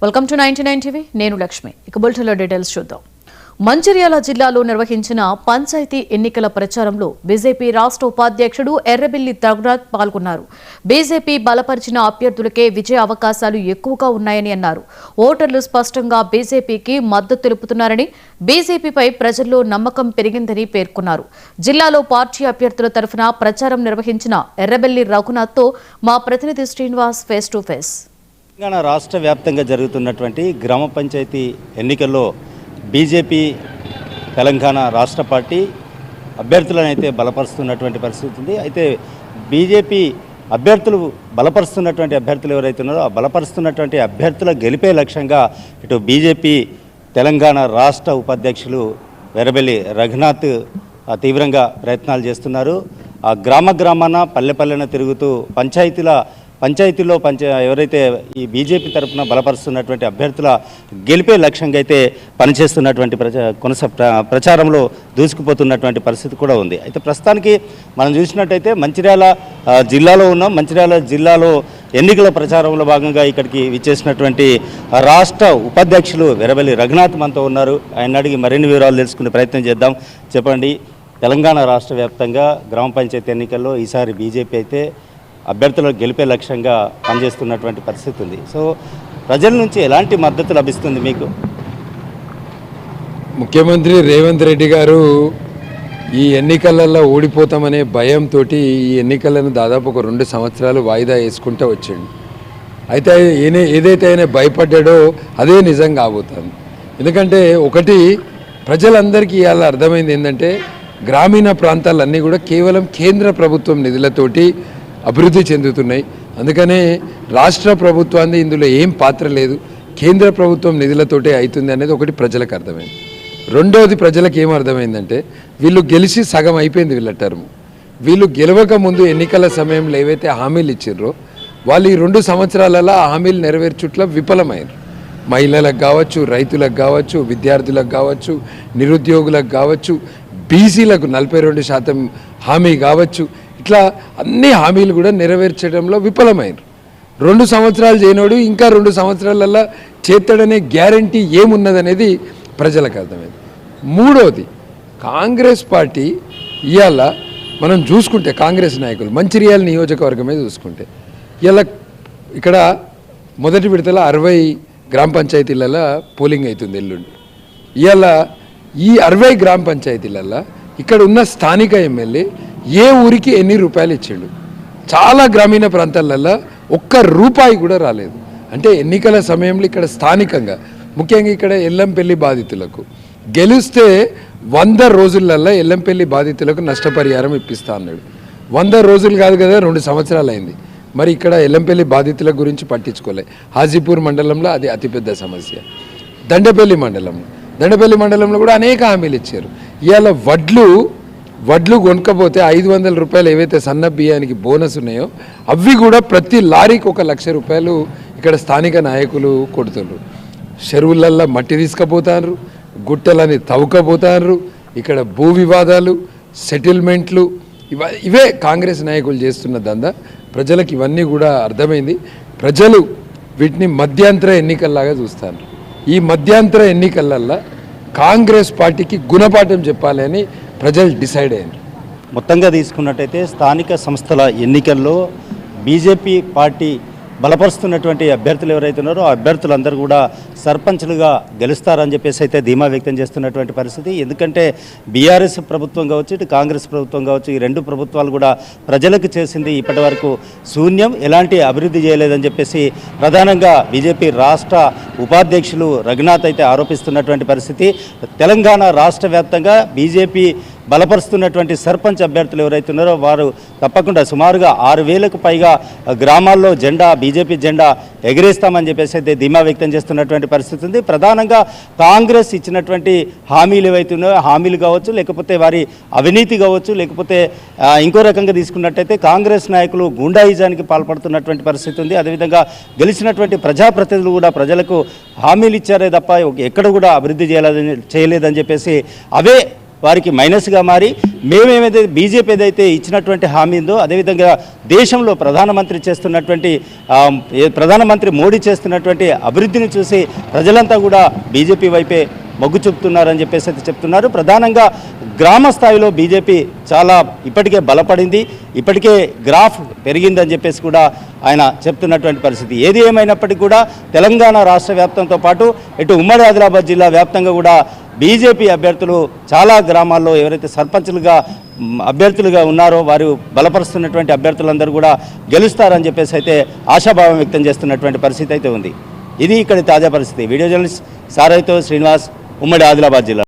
Welcome to 99 TV. నేను లక్ష్మి. ఇక బులెటిన్లో డీటెయిల్స్ చూద్దాం. మంచిర్యాల జిల్లాలో నిర్వహించిన పంచాయతీ ఎన్నికల ప్రచారంలో బీజేపీ రాష్ట్ర ఉపాధ్యక్షుడు ఎర్రబెల్లి రఘునాథ్ పాల్గొన్నారు. బీజేపీ బలపరిచిన అభ్యర్థులకే విజయ అవకాశాలు ఎక్కువగా ఉన్నాయని అన్నారు. ఓటర్లు స్పష్టంగా బీజేపీకి మద్దతు తెలుపుతున్నారని, బీజేపీపై ప్రజల్లో నమ్మకం పెరిగిందని పేర్కొన్నారు. జిల్లాలో పార్టీ అభ్యర్థుల తరఫున ప్రచారం నిర్వహించిన ఎర్రబెల్లి రఘునాథ్తో మా ప్రతినిధి Srinivas face to face. Telangana రాష్ట్ర వ్యాప్తంగా జరుగుతున్నటువంటి గ్రామ పంచాయతీ ఎన్నికల్లో బీజేపీ తెలంగాణ రాష్ట్ర పార్టీ అభ్యర్థులను అయితే బలపరుస్తున్నటువంటి పరిస్థితి ఉంది. అయితే బీజేపీ అభ్యర్థులు బలపరుస్తున్నటువంటి అభ్యర్థులు ఎవరైతే ఉన్నారో ఆ బలపరుస్తున్నటువంటి అభ్యర్థుల గెలిపే లక్ష్యంగా ఇటు బీజేపీ తెలంగాణ రాష్ట్ర ఉపాధ్యక్షులు ఎర్రబెల్లి రఘునాథ్ తీవ్రంగా ప్రయత్నాలు చేస్తున్నారు. ఆ గ్రామాన పల్లె తిరుగుతూ పంచాయతీలో ఎవరైతే ఈ బీజేపీ తరఫున బలపరుస్తున్నటువంటి అభ్యర్థుల గెలిపే లక్ష్యంగా అయితే పనిచేస్తున్నటువంటి ప్రచారంలో దూసుకుపోతున్నటువంటి పరిస్థితి కూడా ఉంది. అయితే ప్రస్తుతానికి మనం చూసినట్టయితే మంచిర్యాల జిల్లాలో ఉన్నాం. మంచిర్యాల జిల్లాలో ఎన్నికల ప్రచారంలో భాగంగా ఇక్కడికి విచ్చేసినటువంటి రాష్ట్ర ఉపాధ్యక్షులు ఎర్రబెల్లి రఘునాథ్ మనతో ఉన్నారు. ఆయన అడిగి మరిన్ని వివరాలు తెలుసుకునే ప్రయత్నం చేద్దాం. చెప్పండి, తెలంగాణ రాష్ట్ర వ్యాప్తంగా గ్రామ పంచాయతీ ఎన్నికల్లో ఈసారి బీజేపీ అయితే అభ్యర్థుల గెలిపే లక్ష్యంగా పనిచేస్తున్నటువంటి పరిస్థితి ఉంది. సో ప్రజల నుంచి ఎలాంటి మద్దతు లభిస్తుంది మీకు? ముఖ్యమంత్రి రేవంత్ రెడ్డి గారు ఈ ఎన్నికలలో ఓడిపోతామనే భయంతో ఈ ఎన్నికలను దాదాపు ఒక 2 సంవత్సరాలు వాయిదా వేసుకుంటూ వచ్చాడు. అయితే ఏదైతే ఆయన భయపడ్డాడో అదే నిజం కాబోతుంది. ఎందుకంటే ఒకటి, ప్రజలందరికీ ఇవాళ అర్థమైంది ఏంటంటే గ్రామీణ ప్రాంతాలన్నీ కూడా కేవలం కేంద్ర ప్రభుత్వం నిధులతోటి అభివృద్ధి చెందుతున్నాయి. అందుకనే రాష్ట్ర ప్రభుత్వాన్ని ఇందులో ఏం పాత్ర లేదు, కేంద్ర ప్రభుత్వం నిధులతోటే అవుతుంది అనేది ఒకటి ప్రజలకు అర్థమైంది. రెండవది, ప్రజలకు ఏం అర్థమైందంటే వీళ్ళు గెలిచి సగం అయిపోయింది వీళ్ళ టర్మ్. వీళ్ళు గెలవక ముందు ఎన్నికల సమయంలో ఏవైతే హామీలు ఇచ్చారో వాళ్ళు ఈ 2 సంవత్సరాలలో ఆ హామీలు నెరవేర్చుట్లో విఫలమైనారు. మహిళలకు కావచ్చు, రైతులకు కావచ్చు, విద్యార్థులకు కావచ్చు, నిరుద్యోగులకు కావచ్చు, బీసీలకు 42% హామీ కావచ్చు, ఇట్లా అన్ని హామీలు కూడా నెరవేర్చడంలో విఫలమైనరు. 2 సంవత్సరాలు చేయనోడు ఇంకా 2 సంవత్సరాలల్లో చేస్తాడనే గ్యారంటీ ఏమున్నదనేది ప్రజలకు అర్థమైంది. మూడవది, కాంగ్రెస్ పార్టీ ఇవాళ మనం చూసుకుంటే కాంగ్రెస్ నాయకులు మంచిర్యాల నియోజకవర్గమే చూసుకుంటే ఇవాళ ఇక్కడ మొదటి విడతల 60 గ్రామ పంచాయతీలలో పోలింగ్ అవుతుంది ఎల్లుండి. ఇవాళ ఈ 60 గ్రామ పంచాయతీలలో ఇక్కడ ఉన్న స్థానిక ఎమ్మెల్యే ఏ ఊరికి ఎన్ని రూపాయలు ఇచ్చాడు? చాలా గ్రామీణ ప్రాంతాలలో ₹1 కూడా రాలేదు. అంటే ఎన్నికల సమయంలో ఇక్కడ స్థానికంగా ముఖ్యంగా ఇక్కడ ఎల్లంపల్లి బాధితులకు గెలిస్తే 100 రోజులలో ఎల్లంపల్లి బాధితులకు నష్టపరిహారం ఇప్పిస్తా అన్నాడు. 100 రోజులు కాదు కదా, 2 సంవత్సరాలు అయింది. మరి ఇక్కడ ఎల్లంపల్లి బాధితుల గురించి పట్టించుకోలే. హాజీపూర్ మండలంలో అది అతిపెద్ద సమస్య. దండపల్లి మండలంలో కూడా అనేక హామీలు ఇచ్చారు. ఇవాళ వడ్లు కొనుక్కపోతే 500 రూపాయలు ఏవైతే సన్న బియ్యానికి బోనస్ ఉన్నాయో అవి కూడా ప్రతి లారీకి ₹1,00,000 ఇక్కడ స్థానిక నాయకులు కొడుతున్నారు. చెరువులల్లో మట్టి తీసుకుపోతారు, గుట్టలని తవ్వుకపోతారు, ఇక్కడ భూ వివాదాలు, సెటిల్మెంట్లు, ఇవే కాంగ్రెస్ నాయకులు చేస్తున్న దందా. ప్రజలకు ఇవన్నీ కూడా అర్థమైంది. ప్రజలు వీటిని మధ్యంతర ఎన్నికల్లాగా చూస్తారు. ఈ మధ్యంతర ఎన్నికలల్లో కాంగ్రెస్ పార్టీకి గుణపాఠం చెప్పాలి అని ప్రజలు డిసైడ్ అయ్యారు. మొత్తంగా తీసుకున్నట్టయితే స్థానిక సంస్థల ఎన్నికల్లో బీజేపీ పార్టీ బలపరుస్తున్నటువంటి అభ్యర్థులు ఎవరైతే ఉన్నారో ఆ అభ్యర్థులందరూ కూడా సర్పంచ్లుగా గెలుస్తారని చెప్పేసి అయితే ధీమా వ్యక్తం చేస్తున్నటువంటి పరిస్థితి. ఎందుకంటే బీఆర్ఎస్ ప్రభుత్వం కావచ్చు, ఇటు కాంగ్రెస్ ప్రభుత్వం కావచ్చు, ఈ 2 ప్రభుత్వాలు కూడా ప్రజలకు చేసింది ఇప్పటి వరకు శూన్యం, ఎలాంటి అభివృద్ధి చేయలేదని చెప్పేసి ప్రధానంగా బీజేపీ రాష్ట్ర ఉపాధ్యక్షులు రఘునాథ్ అయితే ఆరోపిస్తున్నటువంటి పరిస్థితి. తెలంగాణ రాష్ట్ర వ్యాప్తంగా బీజేపీ బలపరుస్తున్నటువంటి సర్పంచ్ అభ్యర్థులు ఎవరైతే ఉన్నారో వారు తప్పకుండా సుమారుగా 6,000కు పైగా గ్రామాల్లో బీజేపీ జెండా ఎగిరేస్తామని చెప్పేసి అయితే ధీమా వ్యక్తం చేస్తున్నటువంటి పరిస్థితి ఉంది. ప్రధానంగా కాంగ్రెస్ ఇచ్చినటువంటి హామీలు ఏవైతే ఉన్నాయో హామీలు కావచ్చు, లేకపోతే వారి అవినీతి కావచ్చు, లేకపోతే ఇంకో రకంగా తీసుకున్నట్టయితే కాంగ్రెస్ నాయకులు గూండాయిజానికి పాల్పడుతున్నటువంటి పరిస్థితి ఉంది. అదేవిధంగా గెలిచినటువంటి ప్రజాప్రతినిధులు కూడా ప్రజలకు హామీలు ఇచ్చారే తప్ప ఎక్కడ కూడా అభివృద్ధి చేయలేదని చెప్పేసి అవే వారికి మైనస్గా మారి మేమేమైతే బీజేపీ ఏదైతే ఇచ్చినటువంటి హామీ ఉందో అదేవిధంగా దేశంలో ప్రధానమంత్రి మోడీ చేస్తున్నటువంటి అభివృద్ధిని చూసి ప్రజలంతా కూడా బీజేపీ వైపే మొగ్గు చూపుతున్నారని చెప్పేసి అయితే చెప్తున్నారు. ప్రధానంగా గ్రామ స్థాయిలో బీజేపీ చాలా ఇప్పటికే బలపడింది, ఇప్పటికే గ్రాఫ్ పెరిగిందని చెప్పేసి కూడా ఆయన చెప్తున్నటువంటి పరిస్థితి. ఏది ఏమైనప్పటికీ కూడా తెలంగాణ రాష్ట్ర వ్యాప్తంతో పాటు ఇటు ఉమ్మడి ఆదిలాబాద్ జిల్లా వ్యాప్తంగా కూడా బీజేపీ అభ్యర్థులు చాలా గ్రామాల్లో ఎవరైతే సర్పంచులుగా అభ్యర్థులుగా ఉన్నారో వారు బలపరుస్తున్నటువంటి అభ్యర్థులందరూ కూడా గెలుస్తారని చెప్పేసి అయితే ఆశాభావం వ్యక్తం చేస్తున్నటువంటి పరిస్థితి అయితే ఉంది. ఇది ఇక్కడి తాజా పరిస్థితి. వీడియో జర్నలిస్ట్ సారైతో శ్రీనివాస్, ఉమ్మడి ఆదిలాబాద్ జిల్లా.